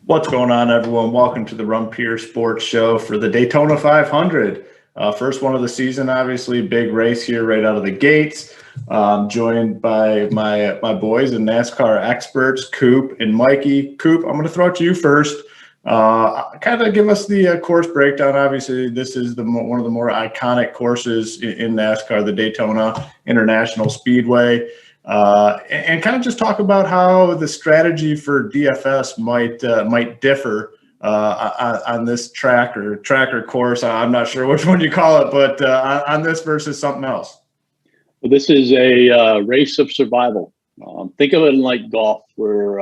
What's going on, everyone? Welcome to the Rumpier Sports Show for the Daytona 500. First one of the season, obviously, big race here right out of the gates. Joined by my boys and NASCAR experts, Coop and Mikey. Coop, I'm going to throw it to you first. Kind of give us the course breakdown. Obviously, this is one of the more iconic courses in NASCAR, the Daytona International Speedway. And kind of just talk about how the strategy for DFS might differ on this track or course. I'm not sure which one you call it, but on this versus something else. Well, this is a race of survival. Think of it like golf, where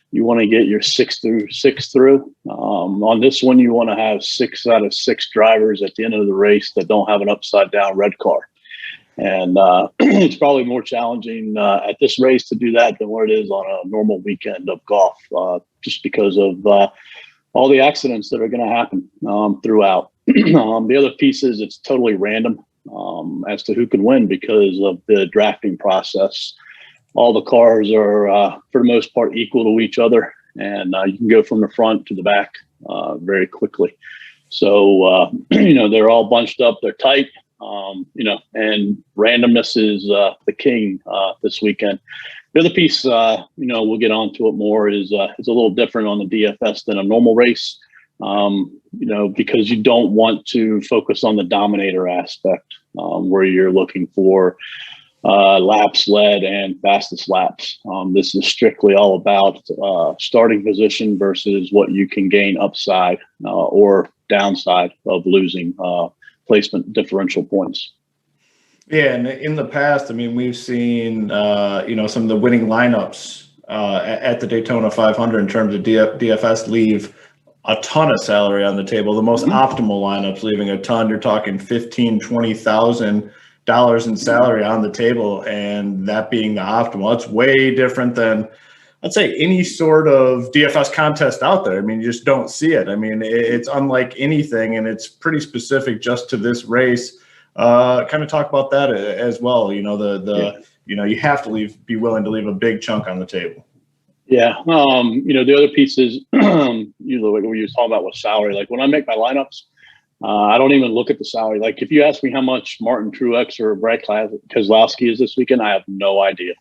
you want to get your six through. On this one, you want to have 6 out of 6 drivers at the end of the race that don't have an upside down red car. And it's probably more challenging at this race to do that than what it is on a normal weekend of golf, just because of all the accidents that are going to happen throughout. The other piece is it's totally random as to who can win because of the drafting process. All the cars are, for the most part, equal to each other, and you can go from the front to the back very quickly. So, they're all bunched up, they're tight. And randomness is the king this weekend. The other piece, we'll get onto it more, is a little different on the DFS than a normal race, because you don't want to focus on the dominator aspect where you're looking for laps led and fastest laps. This is strictly all about starting position versus what you can gain upside or downside of losing placement differential points. Yeah, and in the past, I mean, we've seen some of the winning lineups at the Daytona 500 in terms of DFS leave a ton of salary on the table. The most optimal lineups leaving a ton. You're talking $15,000-$20,000 in salary on the table, and that being the optimal. It's way different than, I'd say, any sort of DFS contest out there. I mean, you just don't see it. I mean, it's unlike anything, and it's pretty specific just to this race. Kind of talk about that as well. You have to be willing to leave a big chunk on the table. Yeah. The other piece is, what you were talking about with salary. Like when I make my lineups, I don't even look at the salary. Like if you ask me how much Martin Truex or Brad Keselowski is this weekend, I have no idea.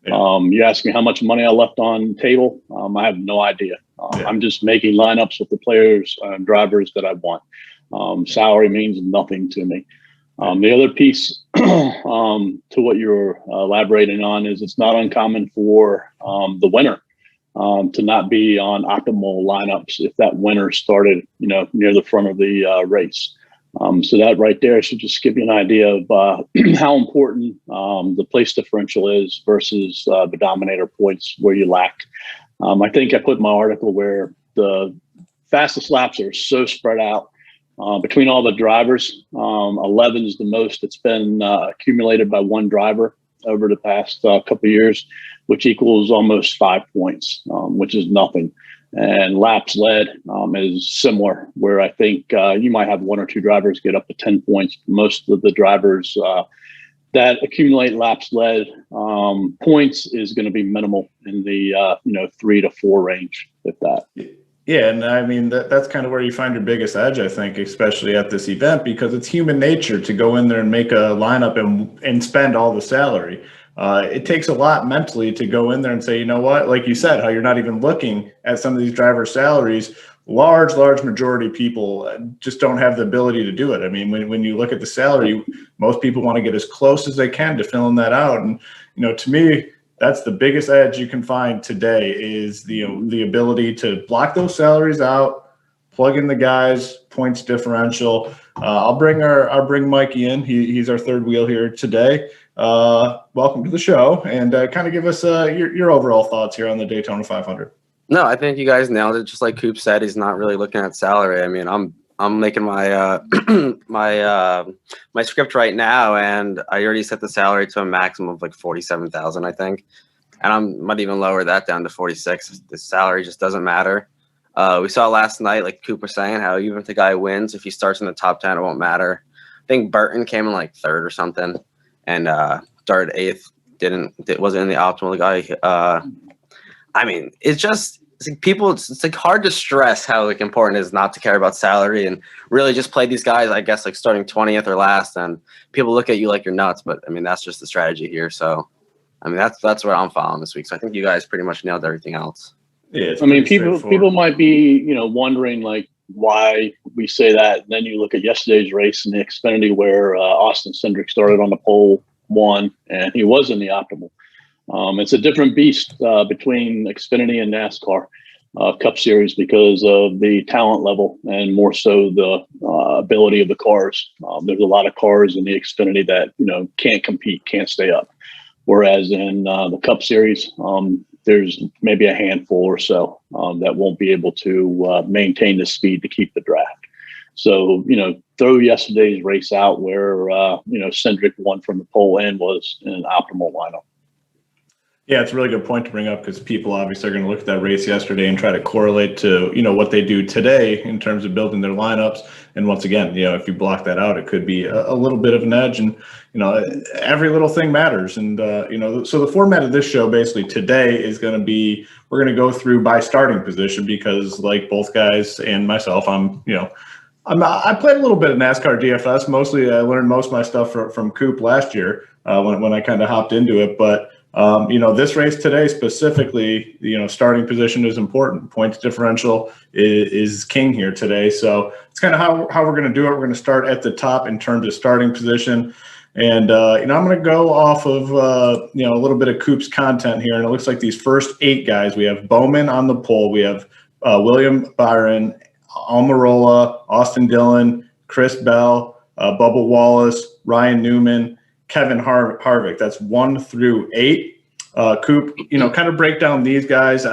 Yeah. You ask me how much money I left on the table, I have no idea. I'm just making lineups with the players and drivers that I want. Salary means nothing to me. The other piece to what you're elaborating on is it's not uncommon for the winner to not be on optimal lineups if that winner started, near the front of the race. So that right there should just give you an idea of how important the place differential is versus the dominator points where you lack. I think I put in my article where the fastest laps are so spread out between all the drivers. 11 is the most that's been accumulated by one driver over the past couple of years, which equals almost 5 points, which is nothing. And laps led is similar, where I think you might have 1 or 2 drivers get up to 10 points. Most of the drivers that accumulate laps led points is going to be minimal in the 3 to 4 range, if that. Yeah, and I mean that's kind of where you find your biggest edge, I think, especially at this event, because it's human nature to go in there and make a lineup and spend all the salary. It takes a lot mentally to go in there and say, you know what, like you said, how you're not even looking at some of these drivers' salaries. Large majority of people just don't have the ability to do it. I mean, when you look at the salary, most people want to get as close as they can to filling that out. And, to me, that's the biggest edge you can find today is the ability to block those salaries out, plug in the guys, points differential. I'll bring Mikey in. He's our third wheel here today. Welcome to the show, and kind of give us your overall thoughts here on the Daytona 500. No, I think you guys nailed it. Just like Coop said, he's not really looking at salary. I mean, I'm making my my script right now, and I already set the salary to a maximum of like 47,000, I think, and I might even lower that down to 46. The salary just doesn't matter. We saw last night, like Coop was saying, how even if the guy wins, if he starts in the top 10, it won't matter. I think Burton came in like 3rd or something, and started 8th. Wasn't in the optimal guy. I mean, it's just like people, it's like hard to stress how like important it is not to care about salary and really just play these guys, I guess, like starting 20th or last, and people look at you like you're nuts. But I mean, that's just the strategy here. So, I mean, that's what I'm following this week. So I think you guys pretty much nailed everything else. Yeah, I mean, people might be, wondering like why we say that. And then you look at yesterday's race in the Xfinity where Austin Cindric started on the pole, won, and he was in the optimal. It's a different beast between Xfinity and NASCAR Cup Series because of the talent level and more so the ability of the cars. There's a lot of cars in the Xfinity that, can't compete, can't stay up. Whereas in the Cup Series, there's maybe a handful or so that won't be able to maintain the speed to keep the draft. So, throw yesterday's race out where, Cindric won from the pole and was in an optimal lineup. Yeah, it's a really good point to bring up because people obviously are going to look at that race yesterday and try to correlate to, what they do today in terms of building their lineups. And once again, if you block that out, it could be a little bit of an edge. And, every little thing matters. And, so the format of this show basically today is going to be, we're going to go through by starting position because like both guys and myself, I played a little bit of NASCAR DFS. Mostly I learned most of my stuff from Coop last year when I kind of hopped into it. But this race today specifically, starting position is important. Points differential is king here today. So it's kind of how we're going to do it. We're going to start at the top in terms of starting position. And, I'm going to go off of, a little bit of Coop's content here. And it looks like these first 8 guys, we have Bowman on the pole. We have William Byron, Almirola, Austin Dillon, Chris Bell, Bubba Wallace, Ryan Newman, Kevin Harvick. That's 1 through 8. Coop, kind of break down these guys,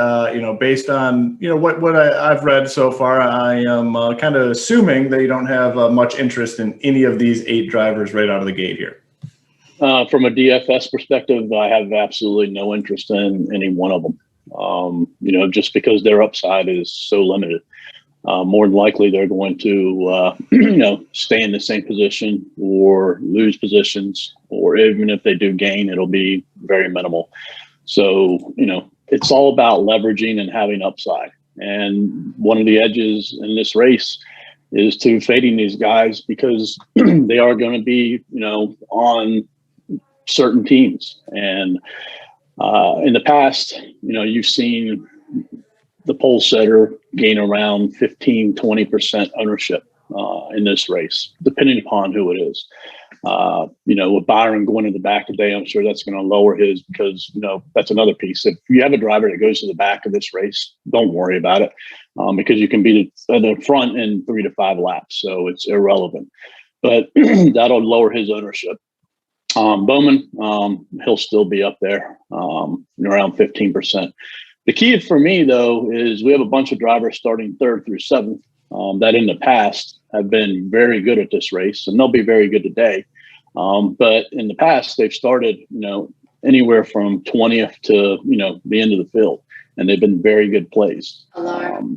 based on, what I've read so far. I am kind of assuming that you don't have much interest in any of these 8 drivers right out of the gate here. From a DFS perspective, I have absolutely no interest in any one of them, just because their upside is so limited. More than likely, they're going to, stay in the same position or lose positions, or even if they do gain, it'll be very minimal. So, it's all about leveraging and having upside. And one of the edges in this race is to fading these guys because they are going to be, on certain teams. And in the past, you've seen the pole setter gain around 15, 20% ownership in this race, depending upon who it is. With Byron going to the back today, I'm sure that's going to lower his because, that's another piece. If you have a driver that goes to the back of this race, don't worry about it because you can be at the front in 3 to 5 laps. So it's irrelevant, but that'll lower his ownership. Bowman, he'll still be up there around 15%. The key for me, though, is we have a bunch of drivers starting 3rd through 7th that in the past have been very good at this race, and they'll be very good today. But in the past, they've started, anywhere from 20th to, the end of the field, and they've been very good plays.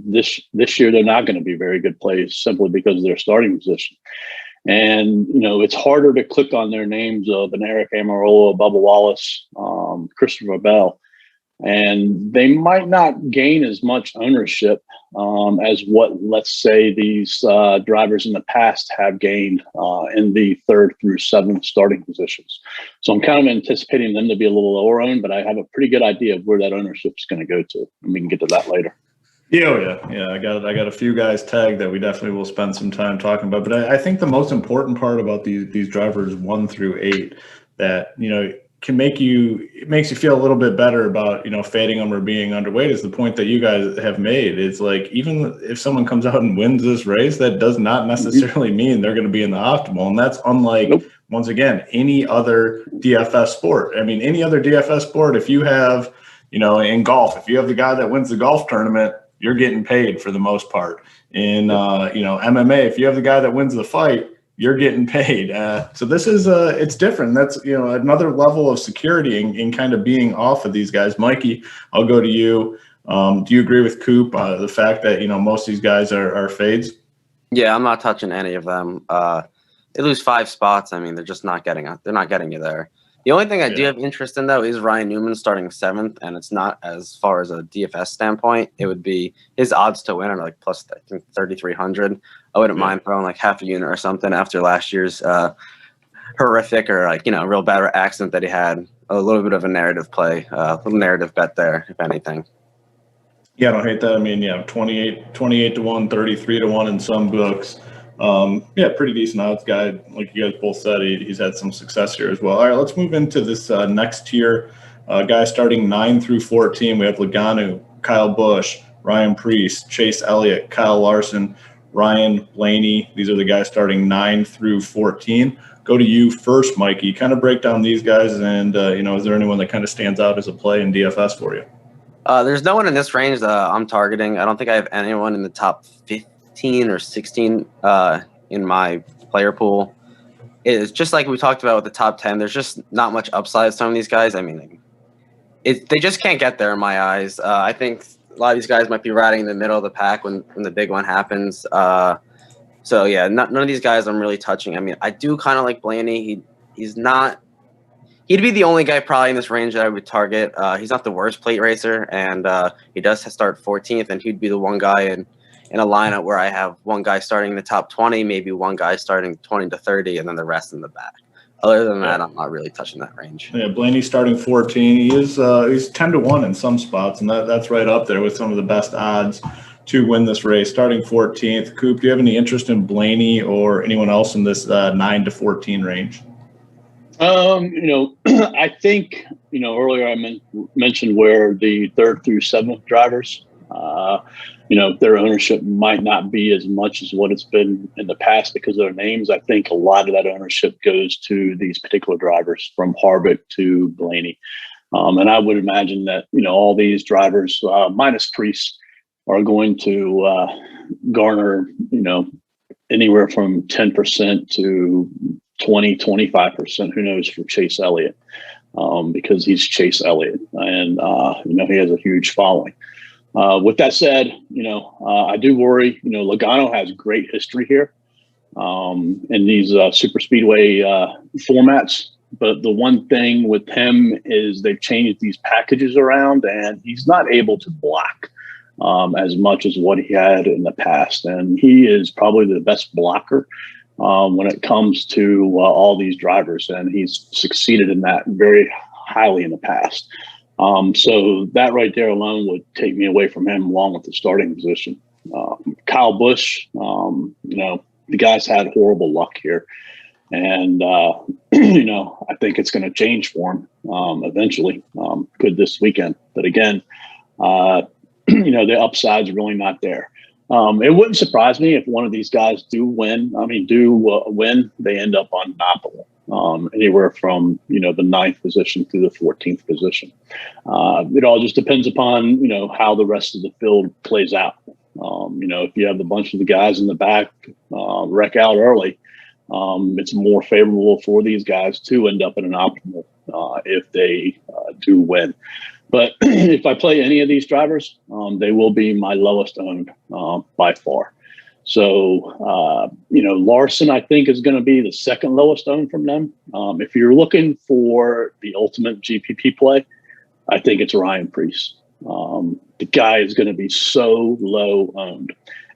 This year, they're not going to be very good plays simply because of their starting position. And, it's harder to click on their names of an Eric Almirola, Bubba Wallace, Christopher Bell. And they might not gain as much ownership as what, let's say, these drivers in the past have gained in the 3rd through 7th starting positions. So I'm kind of anticipating them to be a little lower owned, but I have a pretty good idea of where that ownership is going to go to, and we can get to that later. Yeah. I got a few guys tagged that we definitely will spend some time talking about. But I think the most important part about these drivers 1 through 8 that makes you feel a little bit better about fading them or being underweight is the point that you guys have made. It's like even if someone comes out and wins this race, that does not necessarily mean they're going to be in the optimal, and that's unlike once again any other DFS sport. I mean, any other DFS sport, if you have in golf, if you have the guy that wins the golf tournament, you're getting paid for the most part. In MMA, if you have the guy that wins the fight, you're getting paid. So this is it's different. That's another level of security in kind of being off of these guys. Mikey, I'll go to you. Do you agree with Coop the fact that most of these guys are fades? Yeah, I'm not touching any of them. They lose 5 spots. I mean, they're just not getting. They're not getting you there. The only thing I do have interest in, though, is Ryan Newman starting 7th, and it's not as far as a DFS standpoint. It would be his odds to win are like plus, I think, 3,300. I wouldn't mind throwing like half a unit or something after last year's horrific or like, real bad accident that he had. A little bit of a narrative play, a little narrative bet there, if anything. Yeah, I don't hate that. I mean, 28 to 1, 33 to 1 in some books. Pretty decent odds guy. Like you guys both said, he's had some success here as well. All right, let's move into this next tier. Guys starting 9 through 14. We have Logano, Kyle Busch, Ryan Preece, Chase Elliott, Kyle Larson, Ryan Blaney. These are the guys starting 9 through 14. Go to you first, Mikey. Kind of break down these guys, and is there anyone that kind of stands out as a play in DFS for you? There's no one in this range that I'm targeting. I don't think I have anyone in the top 15 or 16 in my player pool. It's just like we talked about with the top 10. There's just not much upside. Some of these guys, I mean, they just can't get there in my eyes. I think a lot of these guys might be riding in the middle of the pack when the big one happens. So yeah, none of these guys I'm really touching. I mean, I do kind of like Blaney. He's not. He'd be the only guy probably in this range that I would target. He's not the worst plate racer, and he does start 14th, and he'd be the one guy in a lineup where I have one guy starting in the top 20, maybe one guy starting 20 to 30, and then the rest in the back. Other than that, I'm not really touching that range. Yeah, Blaney starting 14. He's 10 to 1 in some spots, and that's right up there with some of the best odds to win this race. Starting 14th. Coop, do you have any interest in Blaney or anyone else in this 9 to 14 range? I think, earlier I mentioned where the 3rd through 7th drivers, their ownership might not be as much as what it's been in the past because of their names. I think a lot of that ownership goes to these particular drivers from Harvick to Blaney. And I would imagine that, all these drivers, minus Preece, are going to garner, anywhere from 10% to 20, 25%, who knows, for Chase Elliott, because he's Chase Elliott and, he has a huge following. With that said, I do worry, Logano has great history here in these super speedway formats. But the one thing with him is they've changed these packages around and he's not able to block as much as what he had in the past. And he is probably the best blocker when it comes to all these drivers, and he's succeeded in that very highly in the past. So that right there alone would take me away from him along with the starting position. Kyle Busch, the guy's had horrible luck here. And, I think it's going to change for him eventually, could this weekend. But again, the upside's really not there. It wouldn't surprise me if one of these guys do win. They end up on optimal, anywhere from, the 9th position through the 14th position. It all just depends upon, how the rest of the field plays out. If you have a bunch of the guys in the back wreck out early, it's more favorable for these guys to end up in an optimal if they do win. But if I play any of these drivers, they will be my lowest owned by far. So, Larson, I think, is going to be the second lowest owned from them. If you're looking for the ultimate GPP play, I think it's Ryan Preece. The guy is going to be so low owned.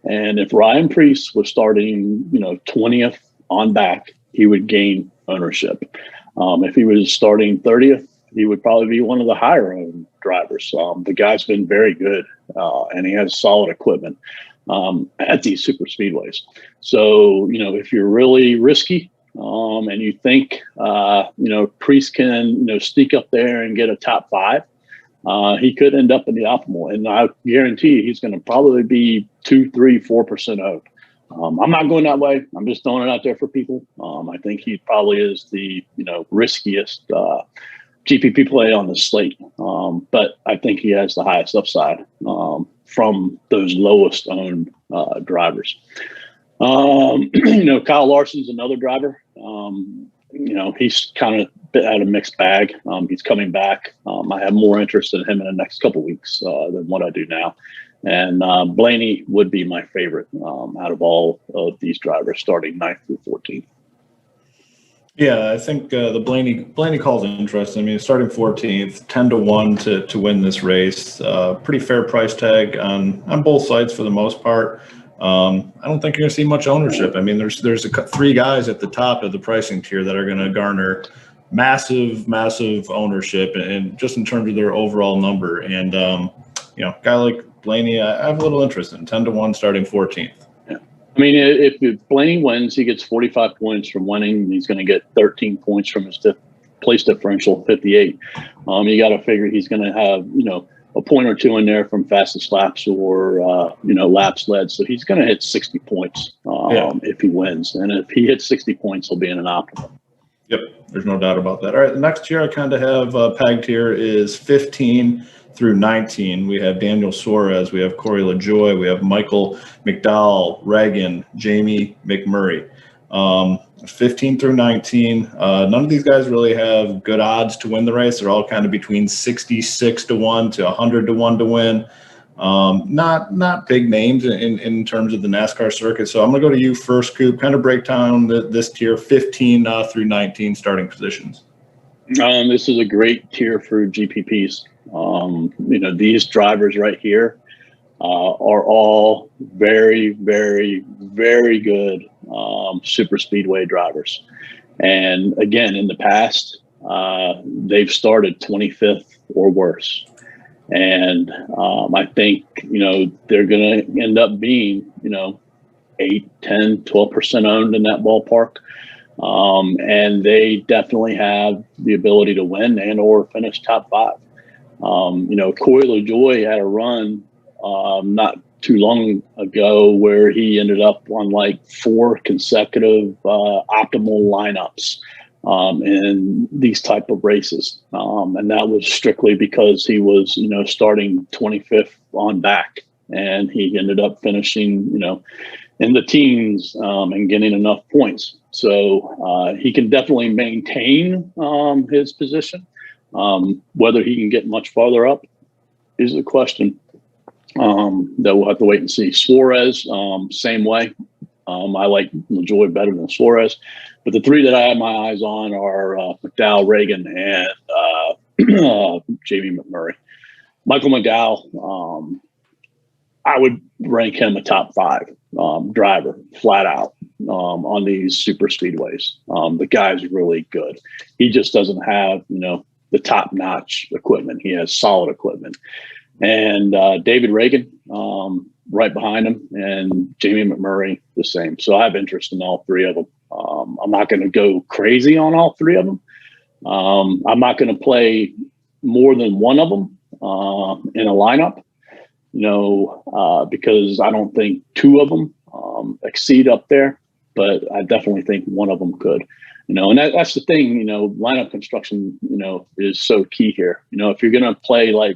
And if Ryan Preece was starting, 20th on back, he would gain ownership. If he was starting 30th, he would probably be one of the higher owned drivers. The guy's been very good, and he has solid equipment at these super speedways. So, if you're really risky and you think, Preece can, sneak up there and get a top 5, he could end up in the optimal. And I guarantee he's going to probably be 2, 3, 4% owned. I'm not going that way. I'm just throwing it out there for people. I think he probably is the, riskiest GPP play on the slate. But I think he has the highest upside from those lowest owned drivers. Kyle Larson's another driver. He's kind of had a mixed bag. He's coming back. I have more interest in him in the next couple of weeks than what I do now. And Blaney would be my favorite out of all of these drivers starting 9th through 14th. Yeah, I think the Blaney call is interesting. I mean, starting 14th, 10-1 to win this race. Pretty fair price tag on both sides for the most part. I don't think you're going to see much ownership. I mean, there's three guys at the top of the pricing tier that are going to garner massive ownership, and just in terms of their overall number. And you know, a guy like Blaney, I have a little interest in 10-1 starting 14th. I mean, if Blaney wins, he gets 45 points from winning. He's going to get 13 points from his place differential, 58. You got to figure he's going to have, you know, a point or two in there from fastest laps or, you know, laps led. So he's going to hit 60 points if he wins. And if he hits 60 points, he'll be in an optimal. Yep, there's no doubt about that. All right, the next tier I kind of have pegged here is 15 through 19. We have Daniel Suarez, we have Corey LaJoie, we have Michael McDowell, Reagan, Jamie McMurray. 15 through 19. None of these guys really have good odds to win the race. They're all kind of between 66-1 to 100-1 to win. Not big names in terms of the NASCAR circuit. So I'm going to go to you first, Coop. Kind of break down this tier 15 through 19 starting positions. This is a great tier for GPPs. You know, these drivers right here are all very, very, very good super speedway drivers. And again, in the past, they've started 25th or worse. And I think, you know, they're going to end up being, you know, 8, 10, 12% owned in that ballpark. And they definitely have the ability to win and or finish top 5. You know, Corey LaJoie had a run not too long ago where he ended up on like 4 consecutive optimal lineups in these type of races. And that was strictly because he was, you know, starting 25th on back, and he ended up finishing, you know, in the teens and getting enough points. So he can definitely maintain his position. Whether he can get much farther up is a question that we'll have to wait and see. Suarez, same way. I like LaJoie better than Suarez. But the 3 that I have my eyes on are McDowell, Reagan, and Jamie McMurray. Michael McDowell, I would rank him a top 5 driver, flat out, on these super speedways. The guy's really good. He just doesn't have, you know, the top-notch equipment. He has solid equipment. And David Reagan, right behind him, and Jamie McMurray, the same. So I have interest in all 3 of them. I'm not going to go crazy on all 3 of them. I'm not going to play more than one of them in a lineup, you know, because I don't think 2 of them exceed up there, but I definitely think one of them could. You know, and that's the thing, you know, lineup construction, you know, is so key here. You know, if you're going to play like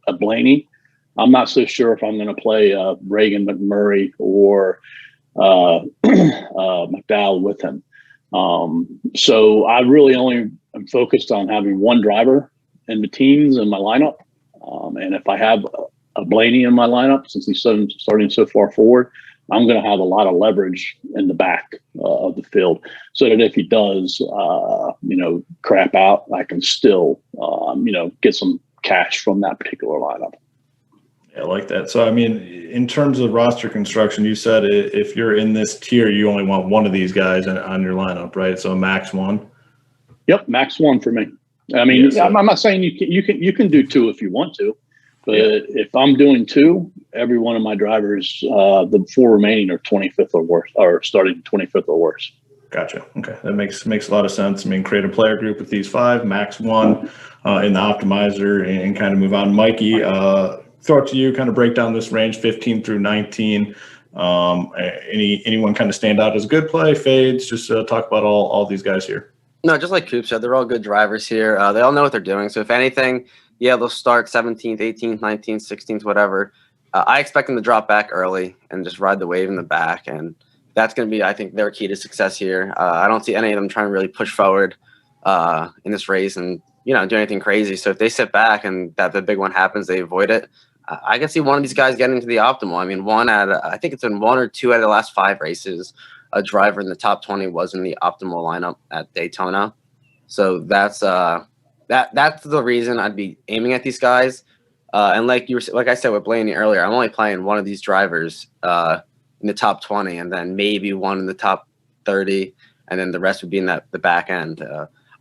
a Blaney, I'm not so sure if I'm going to play Reagan, McMurray, or McDowell with him. So I really only am focused on having one driver in the teams in my lineup. And if I have a Blaney in my lineup, since he's starting so far forward, I'm going to have a lot of leverage in the back of the field, so that if he does, you know, crap out, I can still, you know, get some cash from that particular lineup. Yeah, I like that. So, I mean, in terms of roster construction, you said if you're in this tier, you only want one of these guys on your lineup, right? So max 1. Yep, max 1 for me. I mean, I'm not saying you can do 2 if you want to. But if I'm doing 2, every one of my drivers, the 4 remaining are 25th or worse, or starting 25th or worse. Gotcha. Okay, that makes a lot of sense. I mean, create a player group with these 5, max 1 in the optimizer, and kind of move on. Mikey, throw it to you. Kind of break down this range 15 through 19. Anyone kind of stand out as a good play? Fades. Just talk about all these guys here. No, just like Coop said, they're all good drivers here. They all know what they're doing. So if anything, yeah, they'll start 17th, 18th, 19th, 16th, whatever. I expect them to drop back early and just ride the wave in the back. And that's going to be, I think, their key to success here. I don't see any of them trying to really push forward in this race and, you know, do anything crazy. So if they sit back and that the big one happens, they avoid it. I can see one of these guys getting to the optimal. I mean, I think it's in 1 or 2 out of the last 5 races. a driver in the top 20 was in the optimal lineup at Daytona. So that's the reason I'd be aiming at these guys. And like I said with Blaney earlier, I'm only playing one of these drivers in the top 20, and then maybe one in the top 30, and then the rest would be in the back end.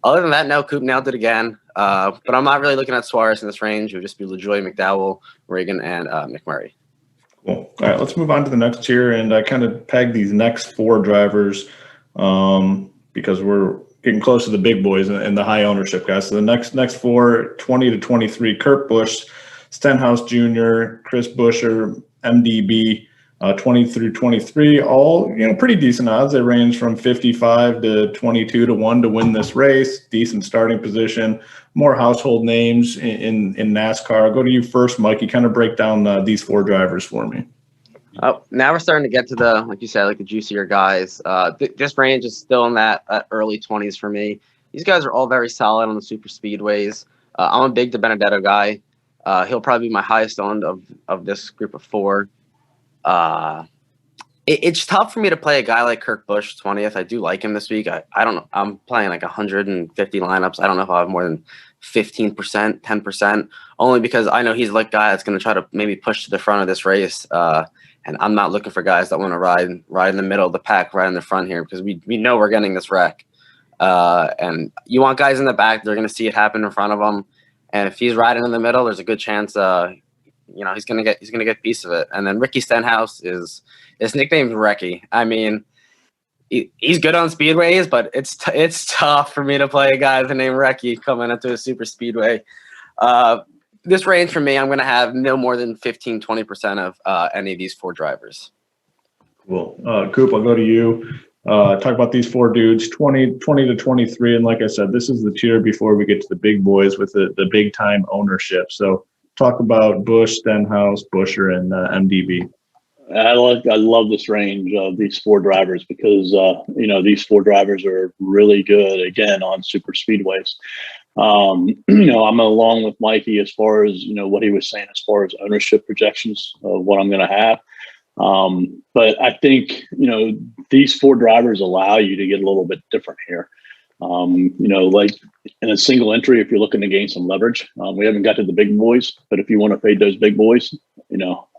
Other than that, no, Coop nailed it again. But I'm not really looking at Suarez in this range. It would just be LaJoie, McDowell, Reagan, and McMurray. Cool. All right, let's move on to the next tier, and I kind of pegged these next 4 drivers because we're getting close to the big boys and the high ownership guys. So the next 4, 20 to 23, Kurt Busch, Stenhouse Jr., Chris Buescher, MDB. 20 through 23, all pretty decent odds. They range from 55 to 22 to 1 to win this race. Decent starting position. More household names in NASCAR. I'll go to you first, Mikey. Kind of break down these 4 drivers for me. Oh, now we're starting to get to the, like you said, like the juicier guys. This range is still in that early 20s for me. These guys are all very solid on the super speedways. I'm a big DiBenedetto guy. He'll probably be my highest owned of this group of 4. It's tough for me to play a guy like Kurt Busch 20th. I do like him this week. I don't know. I'm playing like 150 lineups. I don't know if I'll have more than 15%, 10%, only because I know he's like a guy that's going to try to maybe push to the front of this race. And I'm not looking for guys that want to ride in the middle of the pack, right in the front here, because we know we're getting this wreck. And you want guys in the back. They're going to see it happen in front of them. And if he's riding in the middle, there's a good chance, he's gonna get a piece of it. And then Ricky Stenhouse his nickname's Recky. I mean, he's good on speedways, but it's tough for me to play a guy with the name Recky coming into a super speedway. This range for me, I'm gonna have no more than 15-20% of any of these 4 drivers. Cool. Coop, I'll go to you. Talk about these 4 dudes, 20 to 23, and like I said, this is the tier before we get to the big boys with the big time ownership. So talk about Busch, Stenhouse, Buescher, and MDB. I love this range of these 4 drivers because these 4 drivers are really good again on super speedways. I'm along with Mikey as far as what he was saying as far as ownership projections of what I'm going to have. But I think these 4 drivers allow you to get a little bit different here. Like in a single entry, if you're looking to gain some leverage, we haven't got to the big boys, but if you want to fade those big boys,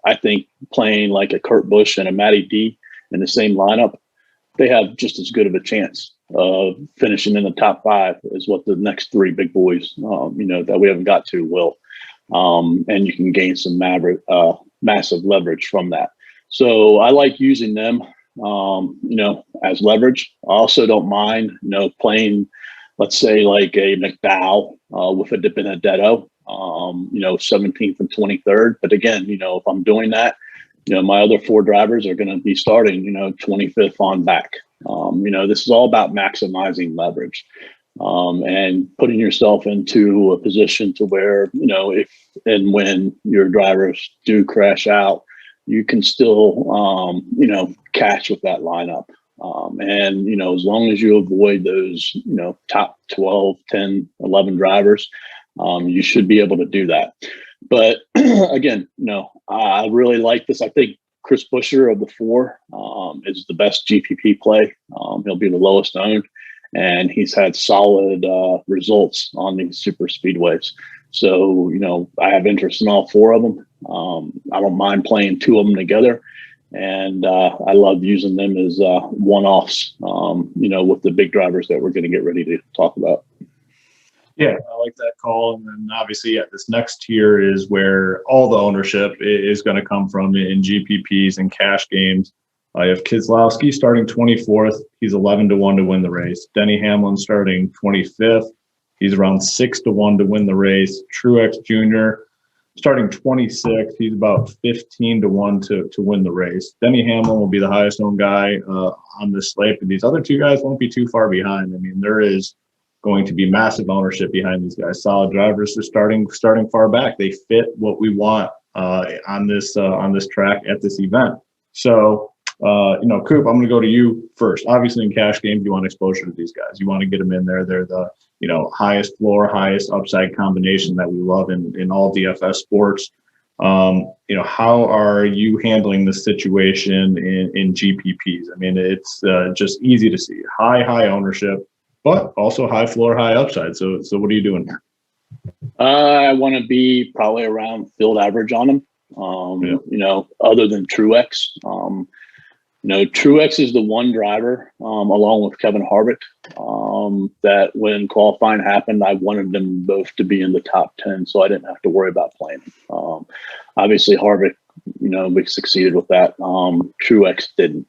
I think playing like a Kurt Busch and a Matty D in the same lineup, they have just as good of a chance of finishing in the top 5 as what the next 3 big boys, that we haven't got to will. And you can gain some massive leverage from that. So I like using them, as leverage. I also don't mind, playing, let's say like a McDowell with a DiBenedetto, 17th and 23rd. But again, if I'm doing that, my other 4 drivers are going to be starting, 25th on back. This is all about maximizing leverage and putting yourself into a position to where, if and when your drivers do crash out, you can still, catch with that lineup. And, as long as you avoid those, top 12, 10, 11 drivers, you should be able to do that. But again, I really like this. I think Chris Buescher of the 4 is the best GPP play. He'll be the lowest owned, and he's had solid results on these super speedways. So, I have interest in all 4 of them. I don't mind playing 2 of them together. And I love using them as one-offs, with the big drivers that we're going to get ready to talk about. Yeah, I like that call. And then obviously, this next tier is where all the ownership is going to come from in GPPs and cash games. I have Keselowski starting 24th. He's 11 to 1 to win the race. Denny Hamlin starting 25th. He's around 6 to 1 to win the race. Truex Jr. starting 26th. He's about 15 to 1 to win the race. Denny Hamlin will be the highest owned guy on this slate, but these other 2 guys won't be too far behind. I mean, there is going to be massive ownership behind these guys. Solid drivers are starting far back. They fit what we want on this track at this event. So, Coop, I'm going to go to you first. Obviously, in cash games, you want exposure to these guys. You want to get them in there. They're the highest floor, highest upside combination that we love in all DFS sports. How are you handling the situation in GPPs? I mean, it's just easy to see high ownership, but also high floor, high upside. So what are you doing here? I want to be probably around field average on them. Other than Truex. Truex is the one driver, along with Kevin Harvick, that when qualifying happened, I wanted them both to be in the top 10, so I didn't have to worry about playing. Obviously, Harvick, we succeeded with that. Truex didn't,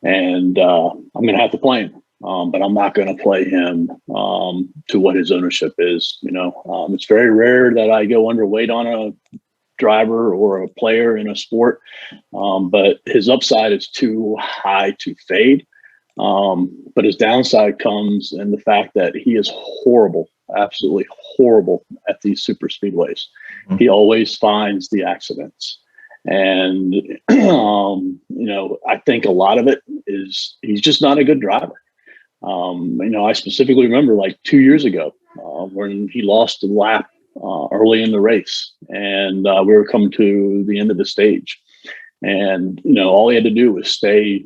and I'm going to have to play him, but I'm not going to play him to what his ownership is. It's very rare that I go underweight on a driver or a player in a sport, but his upside is too high to fade. But his downside comes in the fact that he is horrible, absolutely horrible at these super speedways. Mm-hmm. He always finds the accidents. And, I think a lot of it is he's just not a good driver. I specifically remember like 2 years ago when he lost a lap early in the race, and we were coming to the end of the stage, and all he had to do was stay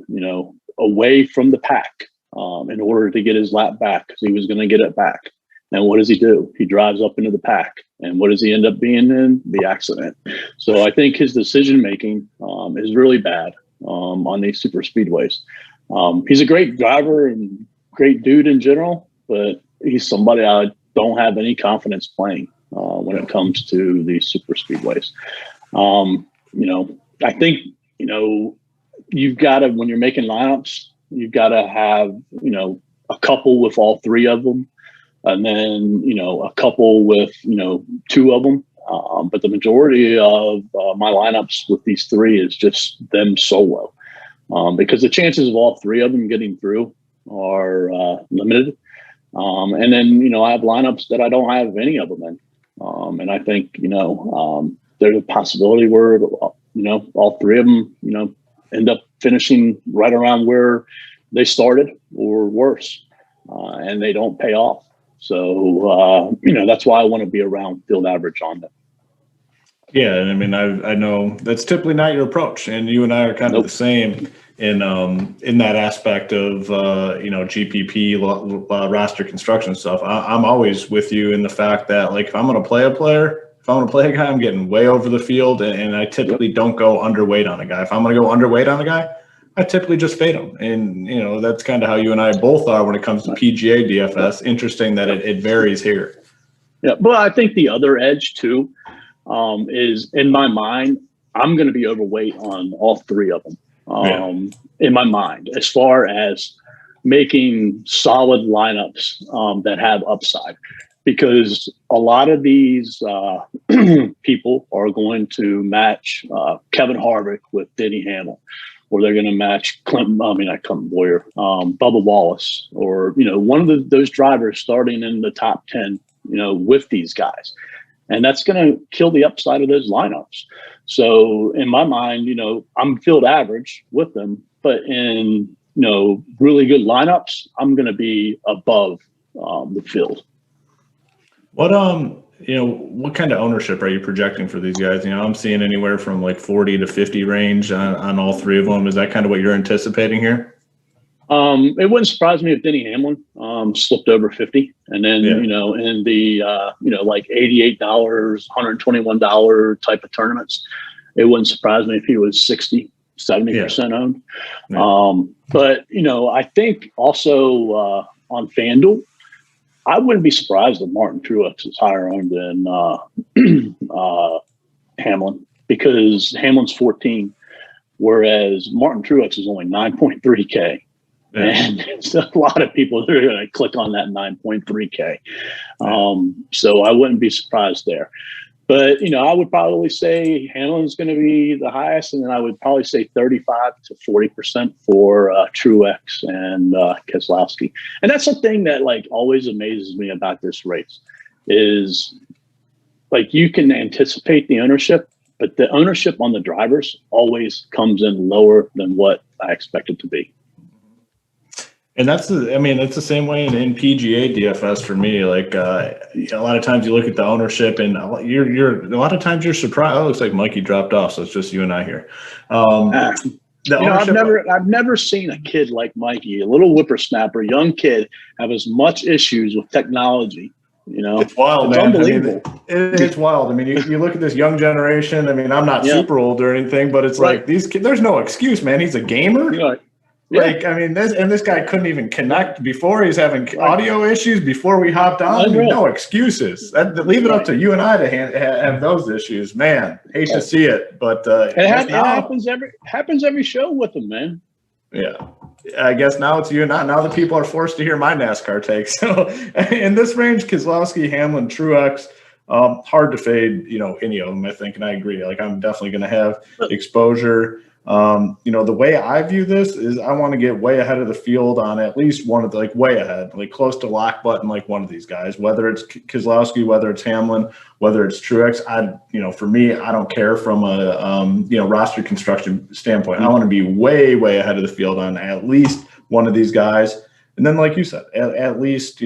away from the pack in order to get his lap back, because he was going to get it back. And what does he do? He drives up into the pack, and what does he end up being in? The accident. So I think his decision making is really bad on these super speedways. He's a great driver and great dude in general, but he's somebody I don't have any confidence playing when it comes to these super speedways. I think, you've got to, when you're making lineups, you've got to have, a couple with all three of them, and then, a couple with, two of them. But the majority of my lineups with these three is just them solo, because the chances of all three of them getting through are limited. And then, I have lineups that I don't have any of them in. And I think, there's a possibility where, all three of them, end up finishing right around where they started or worse, and they don't pay off. So, that's why I want to be around field average on them. Yeah. And I mean, I know that's typically not your approach, and you and I are kind of the same in that aspect of, GPP roster construction stuff. I'm always with you in the fact that, like, if I'm going to play a player, if I'm going to play a guy, I'm getting way over the field, and I typically don't go underweight on a guy. If I'm going to go underweight on a guy, I typically just fade him. And, that's kind of how you and I both are when it comes to PGA DFS. Interesting that it varies here. Yeah. But I think the other edge too is, in my mind, I'm going to be overweight on all three of them. In my mind, as far as making solid lineups that have upside, because a lot of these people are going to match Kevin Harvick with Denny Hamlin, or they're going to match Bubba Wallace, or one of those drivers starting in the top 10, with these guys. And that's going to kill the upside of those lineups. So in my mind, I'm field average with them, but in, really good lineups, I'm going to be above the field. What kind of ownership are you projecting for these guys? I'm seeing anywhere from like 40 to 50 range on all three of them. Is that kind of what you're anticipating here? It wouldn't surprise me if Denny Hamlin slipped over 50, and then in the like $88, $121 type of tournaments, it wouldn't surprise me if he was 60, 70% owned. Yeah. But I think also on FanDuel, I wouldn't be surprised if Martin Truex is higher owned than Hamlin, because Hamlin's 14, whereas Martin Truex is only 9.3K. Yeah. And it's a lot of people that are going to click on that 9.3K. So I wouldn't be surprised there. But, I would probably say Hamlin's going to be the highest, and then I would probably say 35 to 40% for Truex and Keselowski. And that's the thing that, like, always amazes me about this race is, like, you can anticipate the ownership, but the ownership on the drivers always comes in lower than what I expect it to be. And that's I mean, it's the same way in PGA DFS for me. Like a lot of times you look at the ownership, and you're a lot of times you're surprised. Oh, it looks like Mikey dropped off, so it's just you and I here. I've never seen a kid like Mikey, a little whippersnapper, young kid, have as much issues with technology. It's wild, it's man. Unbelievable. I mean, it's wild. I mean, you look at this young generation. I mean, I'm not super old or anything, but it's like these kids. There's no excuse, man. He's a gamer. Like, I mean, this guy couldn't even connect before. He's having audio issues before we hopped on. I mean, no excuses. Leave it up to you and I to have those issues, man. Hate to see it, but it happens every show with him, man. Yeah, I guess now it's you and I. Now the people are forced to hear my NASCAR takes. So in this range, Keselowski, Hamlin, Truex, hard to fade. Any of them, I think, and I agree. Like, I'm definitely going to have exposure. The way I view this is I want to get way ahead of the field on at least one of the, like, way ahead, like close to lock button, like one of these guys, whether it's Keselowski, whether it's Hamlin, whether it's Truex. For me, I don't care from a, roster construction standpoint. I want to be way, way ahead of the field on at least one of these guys. And then, like you said, at least,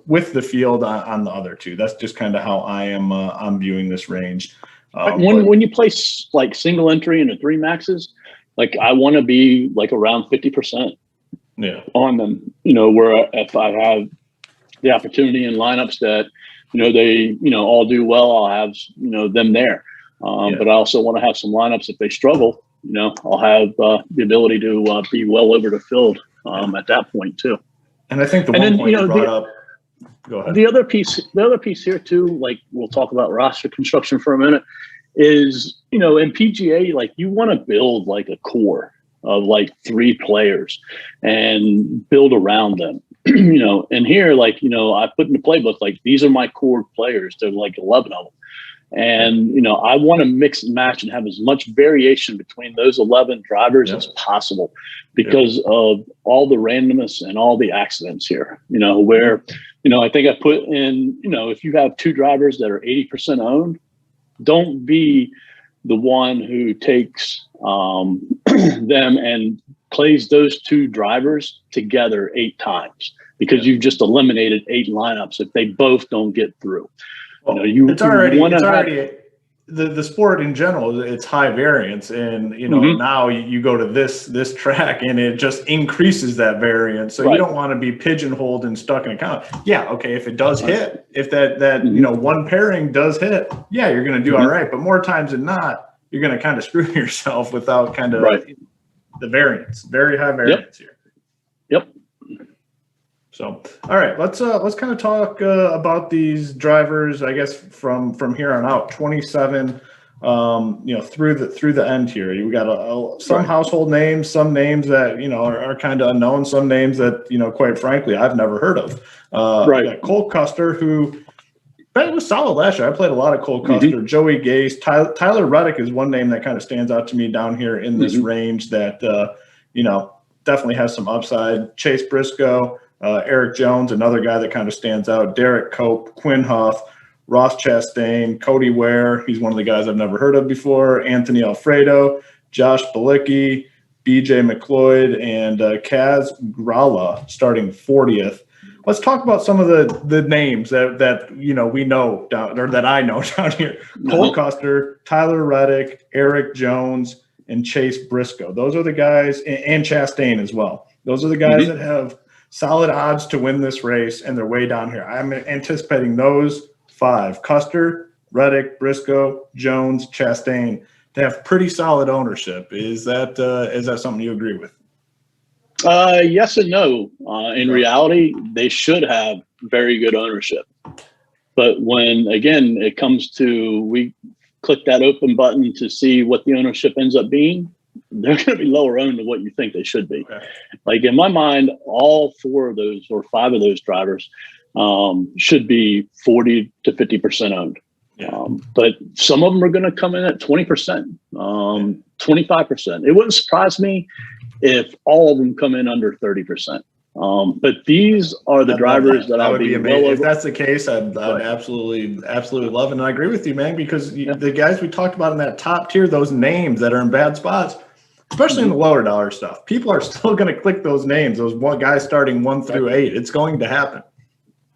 with the field on the other two. That's just kind of how I am I'm viewing this range. When you place like single entry into 3 maxes, like I want to be like around 50% on them, where if I have the opportunity in lineups that, they, all do well, I'll have, them there. But I also want to have some lineups if they struggle, I'll have the ability to be well over the field at that point too. And I think the one point you brought up, go ahead. The other piece here too, like we'll talk about roster construction for a minute, is, in PGA, like you want to build like a core of like 3 players and build around them, and here, like, I put in the playbook, like these are my core players. There's like 11 of them. And, I want to mix and match and have as much variation between those 11 drivers as possible because of all the randomness and all the accidents here, where, I think I put in, if you have 2 drivers that are 80% owned, don't be the one who takes them and plays those 2 drivers together 8 times because you've just eliminated 8 lineups if they both don't get through. The sport in general, it's high variance, and now you go to this track and it just increases that variance. So you don't want to be pigeonholed and stuck in a count. Yeah, okay, if it does hit, if that one pairing does hit, yeah, you're going to do all right. But more times than not, you're going to kind of screw yourself without kind of the variance, very high variance here. Yep. So, all right, let's kind of talk about these drivers, I guess, from here on out, 27, through the end here. You got some household names, some names that, are kind of unknown, some names that, quite frankly, I've never heard of. We got Cole Custer, who was solid last year. I played a lot of Cole Custer, Joey Gase. Tyler Reddick is one name that kind of stands out to me down here in this range that, definitely has some upside. Chase Briscoe. Eric Jones, another guy that kind of stands out. Derek Cope, Quinn Huff, Ross Chastain, Cody Ware. He's one of the guys I've never heard of before. Anthony Alfredo, Josh Bilicki, BJ McLeod, and Kaz Grala starting 40th. Let's talk about some of the names that we know down, or that I know down here. Cole Custer, Tyler Reddick, Eric Jones, and Chase Briscoe. Those are the guys, and Chastain as well. Those are the guys that have solid odds to win this race, and they're way down here. I'm anticipating those 5, Custer, Reddick, Briscoe, Jones, Chastain, to have pretty solid ownership. Is that something you agree with? Yes and no. In reality, they should have very good ownership. But when, again, it comes to we click that open button to see what the ownership ends up being, they're going to be lower owned than what you think they should be. Okay. Like in my mind, all 4 of those or 5 of those drivers should be 40 to 50% owned. Yeah. But some of them are going to come in at 20%, 25%. It wouldn't surprise me if all of them come in under 30%. But these are the drivers that I would be amazing. If that's the case, I'd absolutely love it. And I agree with you, man, because the guys we talked about in that top tier, those names that are in bad spots, especially in the lower dollar stuff. People are still going to click those names, those one guys starting 1 through 8. It's going to happen.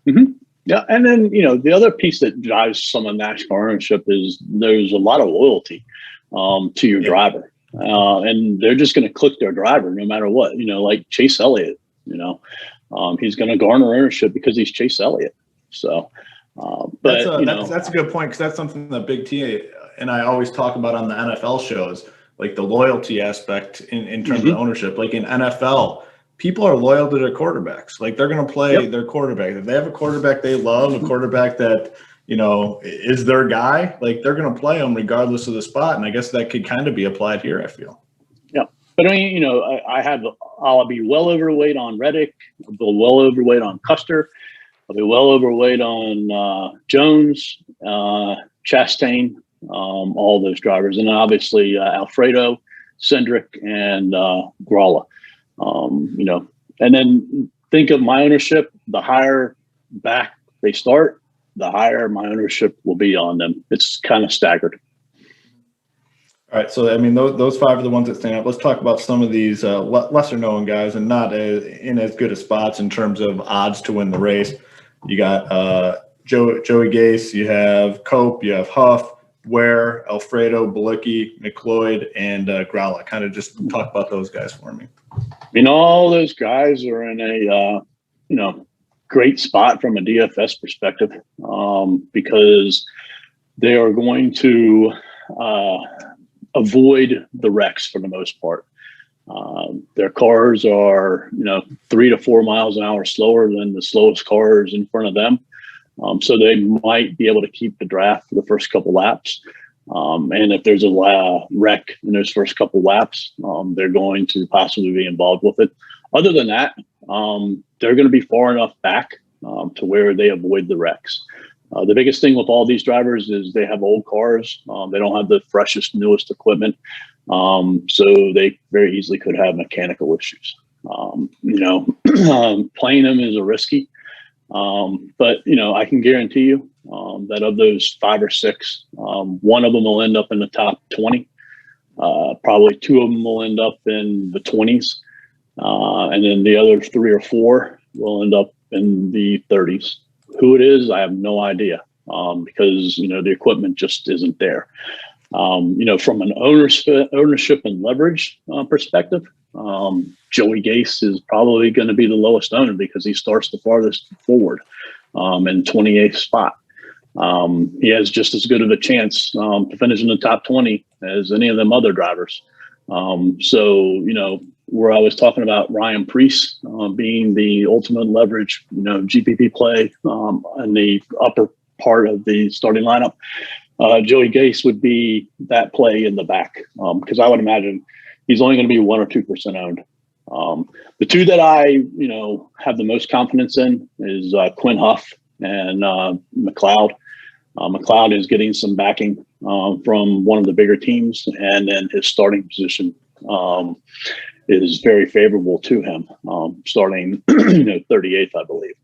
Mm-hmm. Yeah, and then the other piece that drives some of NASCAR ownership is there's a lot of loyalty to your driver, and they're just going to click their driver no matter what. Like Chase Elliott. He's going to garner ownership because he's Chase Elliott. So, but that's a good point, because that's something that BigT and I always talk about on the NFL shows, like the loyalty aspect in terms of ownership. Like in NFL, people are loyal to their quarterbacks. Like they're going to play their quarterback. If they have a quarterback they love, a quarterback that is their guy, like they're going to play them regardless of the spot. And I guess that could kind of be applied here, I feel. Yeah, but I'll be well overweight on Reddick. I'll be well overweight on Custer. I'll be well overweight on Jones, Chastain, all those drivers, and obviously Alfredo, Cindric, and Gralla. And then think of my ownership. The higher back they start, the higher my ownership will be on them. It's kind of staggered. All right, so I mean, those 5 are the ones that stand out. Let's talk about some of these lesser known guys and not in as good of spots in terms of odds to win the race. You got Joey Gase, you have Cope, you have Huff, Ware, Alfredo, Bilicki, McLeod, and Gralla. Kind of just talk about those guys for me. All those guys are in a great spot from a DFS perspective, because they are going to avoid the wrecks for the most part. Their cars are 3 to 4 miles an hour slower than the slowest cars in front of them. So they might be able to keep the draft for the first couple laps. And if there's a wreck in those first couple laps, they're going to possibly be involved with it. Other than that, they're going to be far enough back to where they avoid the wrecks. The biggest thing with all these drivers is they have old cars. They don't have the freshest, newest equipment. So they very easily could have mechanical issues. Playing them is a risky. But I can guarantee you that of those 5 or 6, one of them will end up in the top 20. Probably 2 of them will end up in the 20s. And then the other 3 or 4 will end up in the 30s. Who it is, I have no idea, because, the equipment just isn't there. From an ownership and leverage perspective, Joey Gase is probably going to be the lowest owned because he starts the farthest forward in 28th spot. He has just as good of a chance to finish in the top 20 as any of them other drivers. Where I was talking about Ryan Preece being the ultimate leverage, GPP play in the upper part of the starting lineup, Joey Gase would be that play in the back, because I would imagine he's only going to be 1 or 2% owned. The 2 that I, have the most confidence in is Quinn Huff and McLeod. McLeod is getting some backing from one of the bigger teams, and then his starting position is very favorable to him, starting 38th, I believe.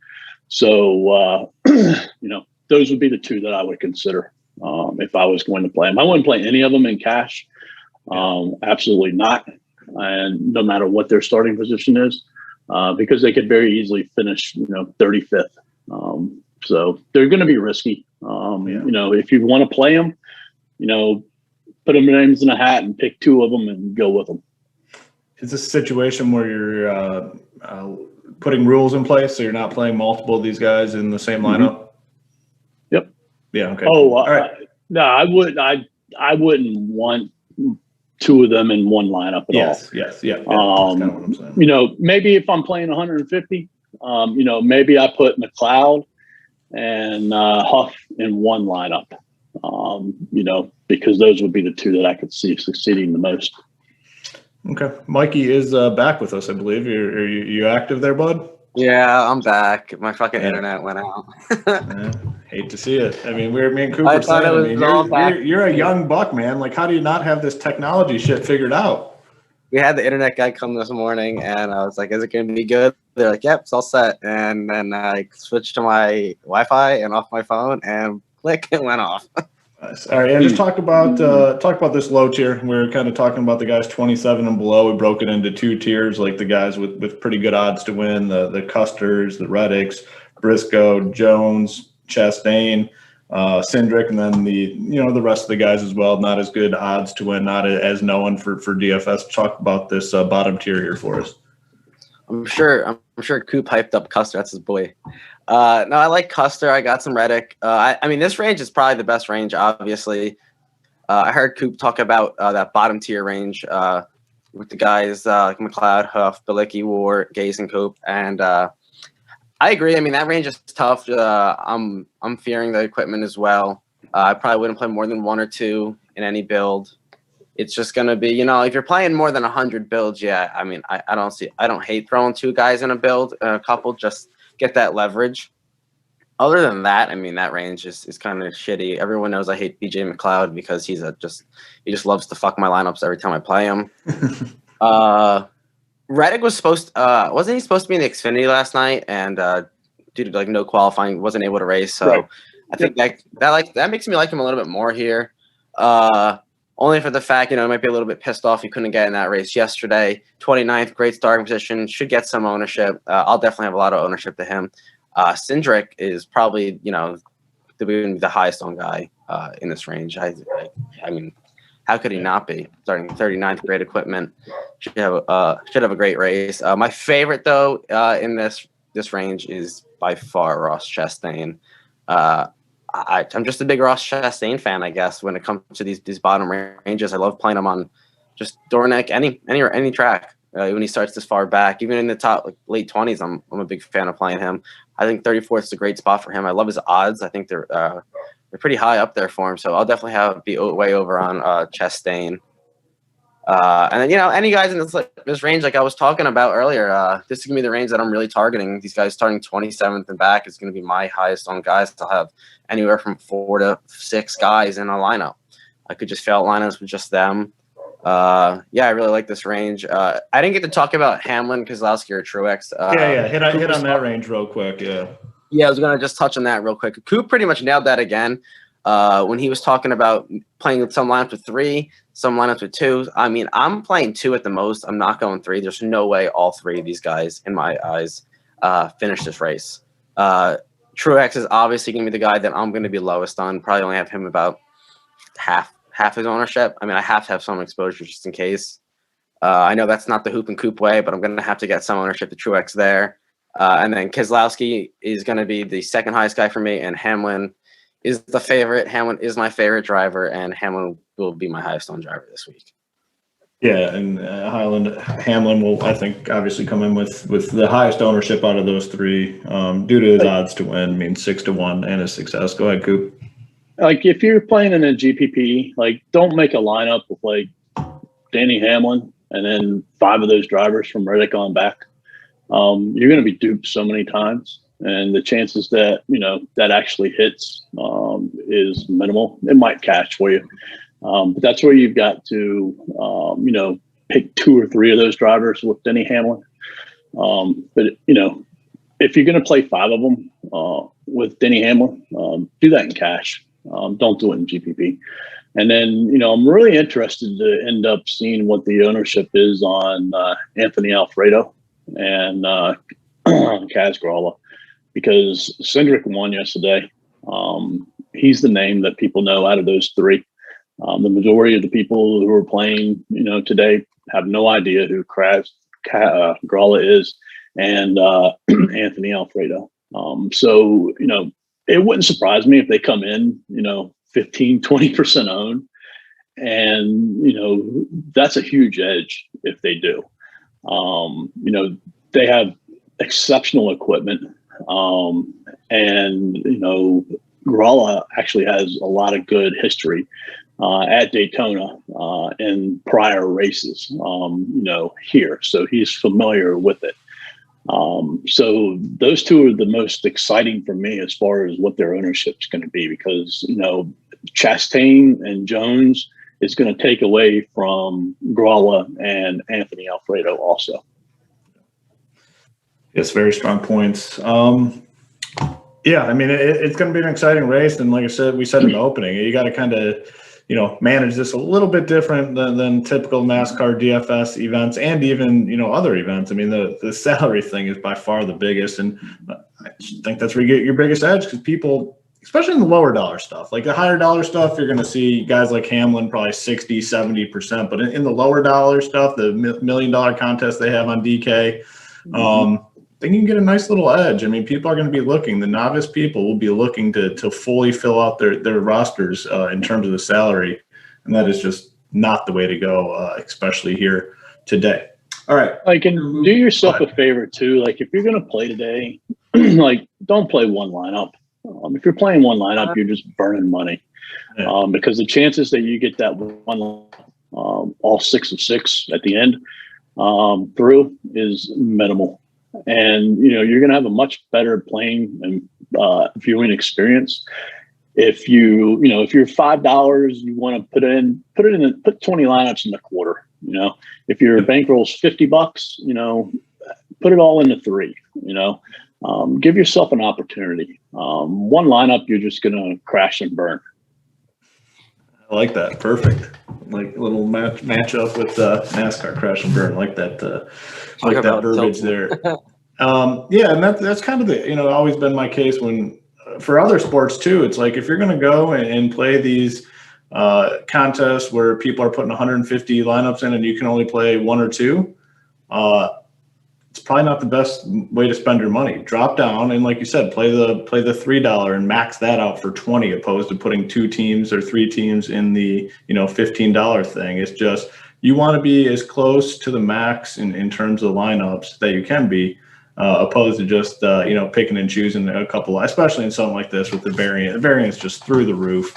So those would be the 2 that I would consider if I was going to play them. I wouldn't play any of them in cash. Absolutely not. And no matter what their starting position is, because they could very easily finish 35th. So they're going to be risky. If you want to play them, put them names in a hat and pick 2 of them and go with them. Is this a situation where you're putting rules in place so you're not playing multiple of these guys in the same lineup? Yep. Yeah. Okay. Oh, all right. No, I wouldn't want 2 of them in one lineup at all. Yes. Yeah. That's kind of what I'm saying. Maybe if I'm playing 150, maybe I put McLeod and Huff in one lineup. Because those would be the 2 that I could see succeeding the most. Okay. Mikey is back with us, I believe. Are you active there, bud? Yeah, I'm back. My fucking internet went out. Hate to see it. I mean, me and Coop were saying, you're a young buck, man. Like, how do you not have this technology shit figured out? We had the internet guy come this morning, and I was like, is it going to be good? They're like, yep, it's all set. And then I switched to my Wi-Fi and off my phone, and click, it went off. Nice. All right, and just talk about this low tier. We're kind of talking about the guys 27 and below. We broke it into two tiers, like the guys with pretty good odds to win, the Custers, the Reddicks, Briscoe, Jones, Chastain, Cindric, and then the rest of the guys as well. Not as good odds to win, not as known for DFS. Talk about this bottom tier here for us. I'm sure Coop hyped up Custer. That's his boy. No, I like Custer. I got some Reddick. I mean, this range is probably the best range, obviously. I heard Coop talk about that bottom tier range with the guys like McLeod, Huff, Bilicki, Ward, Gase, and Coop. And I agree. I mean, that range is tough. I'm fearing the equipment as well. I probably wouldn't play more than one or two in any build. It's just going to be, if you're playing more than 100 builds, yeah, I mean, I don't hate throwing two guys in a build, a couple, just get that leverage. Other than that, I mean, that range is kind of shitty. Everyone knows I hate BJ McLeod because he just loves to fuck my lineups every time I play him. Reddick was wasn't he supposed to be in the Xfinity last night? And due to no qualifying, wasn't able to race. So right. I think that makes me like him a little bit more here. Only for the fact, he might be a little bit pissed off he couldn't get in that race yesterday. 29th, great starting position, should get some ownership. I'll definitely have a lot of ownership to him. Cindric is probably, the highest owned guy in this range. I mean, how could he not be? Starting 39th, great equipment, should have a great race. My favorite though in this range is by far Ross Chastain. I'm just a big Ross Chastain fan, I guess, when it comes to these bottom ranges. I love playing him on just door neck, any track. When he starts this far back, even in the top late 20s, I'm a big fan of playing him. I think 34th is a great spot for him. I love his odds. I think they're pretty high up there for him. So I'll definitely be way over on Chastain. And then any guys in this range, like I was talking about earlier, this is gonna be the range that I'm really targeting. These guys starting 27th and back is gonna be my highest on guys. I'll have anywhere from 4 to 6 guys in a lineup. I could just fill out lineups with just them. I really like this range. I didn't get to talk about Hamlin, Keselowski, or Truex. Hit on that range real quick. Yeah, I was gonna just touch on that real quick. Coop pretty much nailed that again. When he was talking about playing with some lineups with 3, some lineups with 2. I mean, I'm playing 2 at the most. I'm not going 3. There's no way all 3 of these guys, in my eyes, finish this race. Truex is obviously going to be the guy that I'm going to be lowest on. Probably only have him about half his ownership. I mean, I have to have some exposure just in case. I know that's not the Hoop and Coop way, but I'm going to have to get some ownership to Truex there. And then Keselowski is going to be the second highest guy for me, and Hamlin is the favorite. Hamlin is my favorite driver, and Hamlin will be my highest owned driver this week. Yeah, and Hamlin will, I think, obviously come in with the highest ownership out of those 3 due to his odds to win. I mean, 6-1 and his success. Go ahead, Coop. Like, if you're playing in a GPP, don't make a lineup with Danny Hamlin and then 5 of those drivers from Reddick on back. You're going to be duped so many times. And the chances that, that actually hits is minimal. It might catch for you. But that's where you've got to, pick 2 or 3 of those drivers with Denny Hamlin. But, if you're going to play 5 of them with Denny Hamlin, do that in cash. Don't do it in GPP. And then, I'm really interested to end up seeing what the ownership is on Anthony Alfredo and Kaz Gralla. Because Cindric won yesterday. He's the name that people know out of those 3. The majority of the people who are playing, today have no idea who Gralla is and Anthony Alfredo. So, it wouldn't surprise me if they come in, 15, 20% owned. And, that's a huge edge if they do. They have exceptional equipment. Gralla actually has a lot of good history at Daytona in prior races, here. So he's familiar with it. So those 2 are the most exciting for me as far as what their ownership is going to be, because, Chastain and Jones is going to take away from Gralla and Anthony Alfredo also. Yes, very strong points. Yeah, I mean, it's going to be an exciting race. And like I said, we said in the opening, you got to kind of, manage this a little bit different than typical NASCAR DFS events and even, other events. I mean, the salary thing is by far the biggest. And I think that's where you get your biggest edge because people, especially in the lower dollar stuff, like the higher dollar stuff, you're going to see guys like Hamlin probably 60, 70%. But in the lower dollar stuff, the $1 million contest they have on DK, then you can get a nice little edge. I mean, people are going to be looking. The novice people will be looking to fully fill out their rosters in terms of the salary, and that is just not the way to go, especially here today. All right. Like, and do yourself a favor too. Like, if you're going to play today, like, don't play one lineup. If you're playing one lineup, you're just burning money because the chances that you get that one all 6 of 6 at the end through is minimal. And, you're going to have a much better playing and viewing experience. If you're $5, you want to put 20 lineups in the quarter. If your bankroll's $50, put it all into 3, give yourself an opportunity. One lineup, you're just going to crash and burn. I like that. Perfect. Like a little match up with NASCAR crash and burn. Like that. Like that verbiage there. Yeah, and that's kind of the always been my case when for other sports too. It's like if you're going to go and play these contests where people are putting 150 lineups in and you can only play 1 or 2. It's probably not the best way to spend your money. Drop down and, like you said, play the $3 and max that out for 20, opposed to putting 2 teams or 3 teams in the $15 thing. It's just you want to be as close to the max in terms of lineups that you can be, opposed to just picking and choosing a couple, especially in something like this with the variant. The variant's just through the roof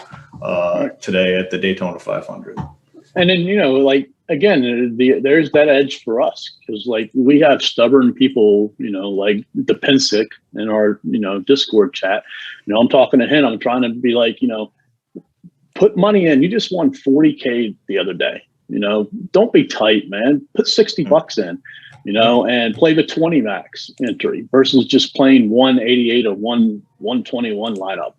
today at the Daytona 500. And then again, there's that edge for us because we have stubborn people, like the Pensick in our Discord chat. I'm talking to him. I'm trying to be like, put money in. You just won 40K the other day. Don't be tight, man. Put $60 in. And play the 20 max entry versus just playing 188 or 121 lineup,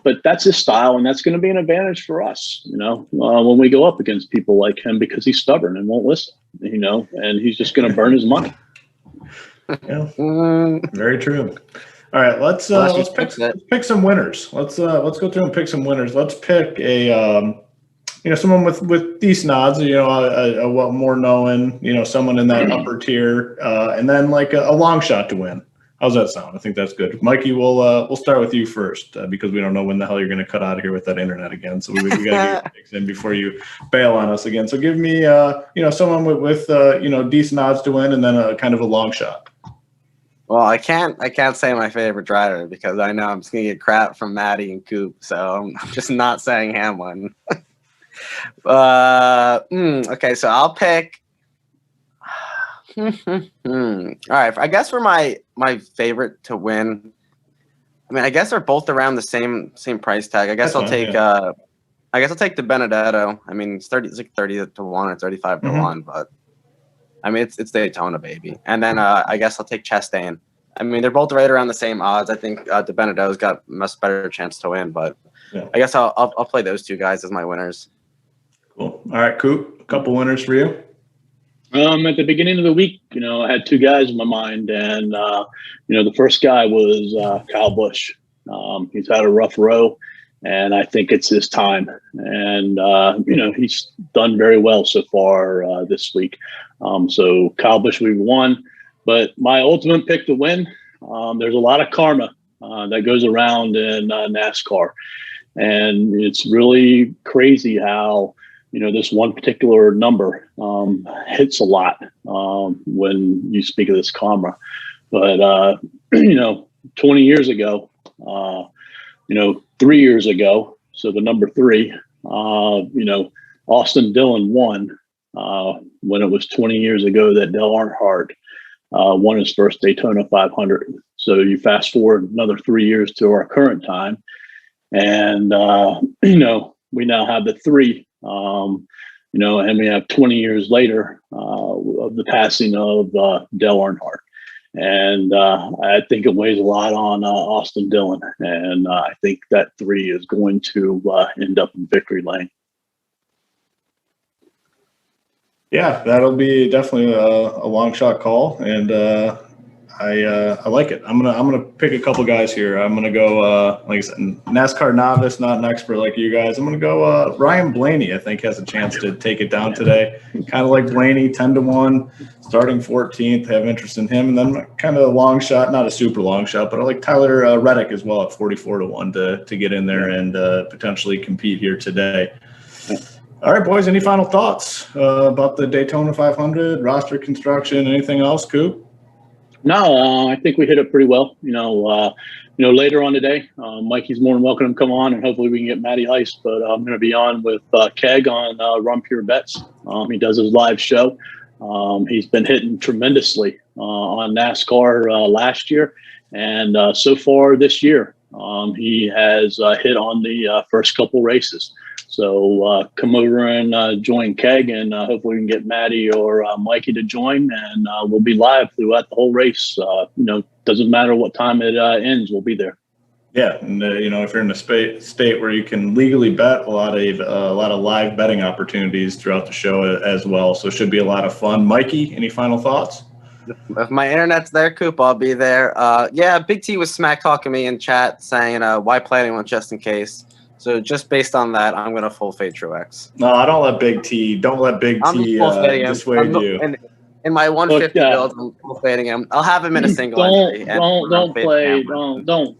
but that's his style and that's going to be an advantage for us, when we go up against people like him because he's stubborn and won't listen, and he's just going to burn his money. Yeah, very true. All right, let's pick some winners. Let's go through and pick some winners. Let's pick a someone with decent odds, a more known, someone in that upper tier, and then like a long shot to win. How's that sound? I think that's good. Mikey, we'll start with you first because we don't know when the hell you're going to cut out of here with that internet again. So we got to get your picks in before you bail on us again. So give me, someone with decent odds to win, and then a kind of a long shot. Well, I can't say my favorite driver because I know I'm just gonna get crap from Maddie and Coop. So I'm just not saying Hamlin. Okay, so I'll pick. All right, I guess for my favorite to win, I mean, I guess they're both around the same price tag. I guess I'll take the Benedetto. I mean, it's like 30 to 1 or 35 to 1, but I mean, it's Daytona, baby. And then I guess I'll take Chastain. I mean, they're both right around the same odds. I think the Benedetto's got a much better chance to win, but I guess I'll play those 2 guys as my winners. Cool. All right, Coop, a couple winners for you. At the beginning of the week, I had 2 guys in my mind, and the first guy was Kyle Busch. He's had a rough row, and I think it's his time. And he's done very well so far this week. So Kyle Busch, we won. But my ultimate pick to win, there's a lot of karma that goes around in NASCAR, and it's really crazy how this one particular number hits a lot when you speak of this karma. But 20 years ago, 3 years ago, so the number 3, Austin Dillon won when it was 20 years ago that Dale Earnhardt won his first Daytona 500. So you fast forward another 3 years to our current time, and we now have the 3. And we have 20 years later of the passing of Dale Earnhardt. And I think it weighs a lot on Austin Dillon. And I think that 3 is going to end up in victory lane. Yeah, that'll be definitely a long shot call, and I like it. I'm gonna pick a couple guys here. I'm gonna go like I said, NASCAR novice, not an expert like you guys. I'm gonna go Ryan Blaney. I think has a chance to take it down today. Kind of like Blaney, 10-1, starting 14th. Have interest in him, and then kind of a long shot, not a super long shot, but I like Tyler Reddick as well at 44-1 to get in there and potentially compete here today. All right, boys. Any final thoughts about the Daytona 500 roster construction? Anything else, Coop? No, I think we hit it pretty well. Later on today, Mikey's more than welcome to come on, and hopefully we can get Matty Ice. But I'm going to be on with Keg on Run Pure Bets. He does his live show. He's been hitting tremendously on NASCAR last year, and so far this year, he has hit on the first couple races. So come over and join Keg, and hopefully we can get Maddie or Mikey to join, and we'll be live throughout the whole race. Doesn't matter what time it ends, we'll be there. Yeah, and if you're in a state where you can legally bet, a lot of live betting opportunities throughout the show as well. So it should be a lot of fun. Mikey, any final thoughts? If my internet's there, Coop, I'll be there. Yeah, Big T was smack talking me in chat saying, why play anyone just in case? So just based on that, I'm going to full fade Truex. No, I don't let Big T dissuade you. In my 150 build, I'm full fading him. I'll have him in a single entry. Don't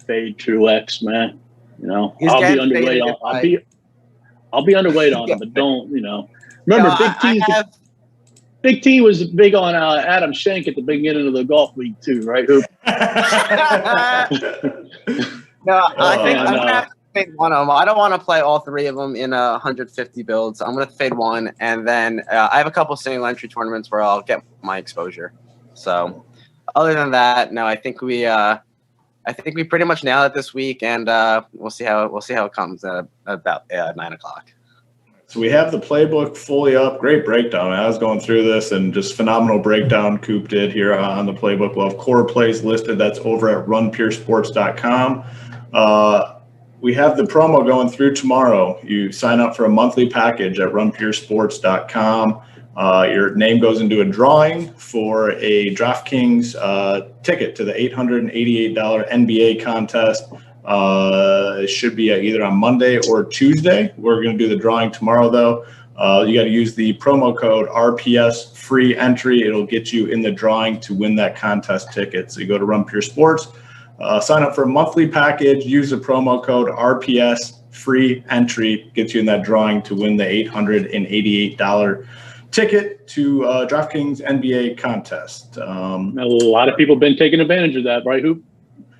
fade Truex, man. I'll be underweight on. I'll be underweight on him, but don't. Remember, Big T was big on Adam Schenk at the beginning of the golf league too, right? I think I'm gonna have to fade one of them. I don't want to play all 3 of them in 150 builds. I'm going to fade one, and then I have a couple single entry tournaments where I'll get my exposure. So, other than that, no, I think we pretty much nailed it this week, and we'll see how it comes at about 9 o'clock. So we have the playbook fully up. Great breakdown. I was going through this, and just phenomenal breakdown Coop did here on the playbook. We'll have core plays listed. That's over at runpuresports.com. We have the promo going through tomorrow. You sign up for a monthly package at runpuresports.com. Your name goes into a drawing for a Draftkings ticket to the $888 NBA contest. It should be either on Monday or Tuesday. We're going to do the drawing tomorrow, though. You got to use the promo code RPS free entry. It'll get you in the drawing to win that contest ticket. So you go to Run Pure Sports. Sign up for a monthly package, use the promo code RPS free entry, gets you in that drawing to win the $888 ticket to Draftkings NBA contest. A lot of people have been taking advantage of that, right, Hoop?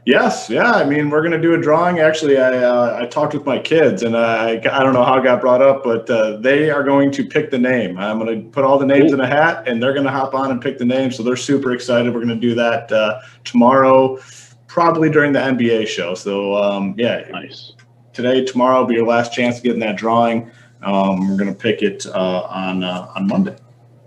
Yes, yeah. I mean, we're going to do a drawing. Actually, I talked with my kids, and I don't know how it got brought up, but they are going to pick the name. I'm going to put all the names in a hat, and they're going to hop on and pick the name. So they're super excited. We're going to do that tomorrow, probably during the NBA show. So, yeah, nice. Today, tomorrow will be your last chance to get in that drawing. We're going to pick it on Monday.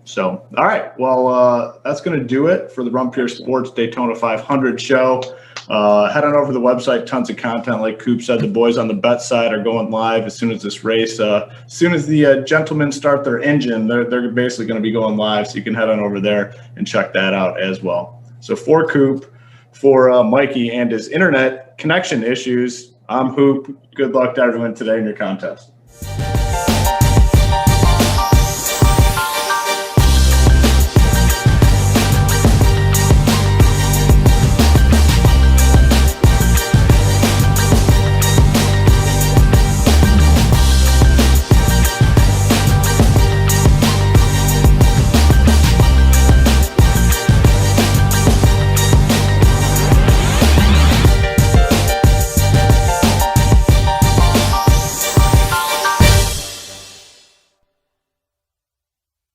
So, all right. Well, that's going to do it for the Run Pure Sports Daytona 500 show. Head on over to the website. Tons of content. Like Coop said, the boys on the bet side are going live as soon as this race. As soon as the gentlemen start their engine, they're basically going to be going live. So you can head on over there and check that out as well. So for Coop, for Mikey and his internet connection issues, I'm Hoop. Good luck to everyone today in your contest.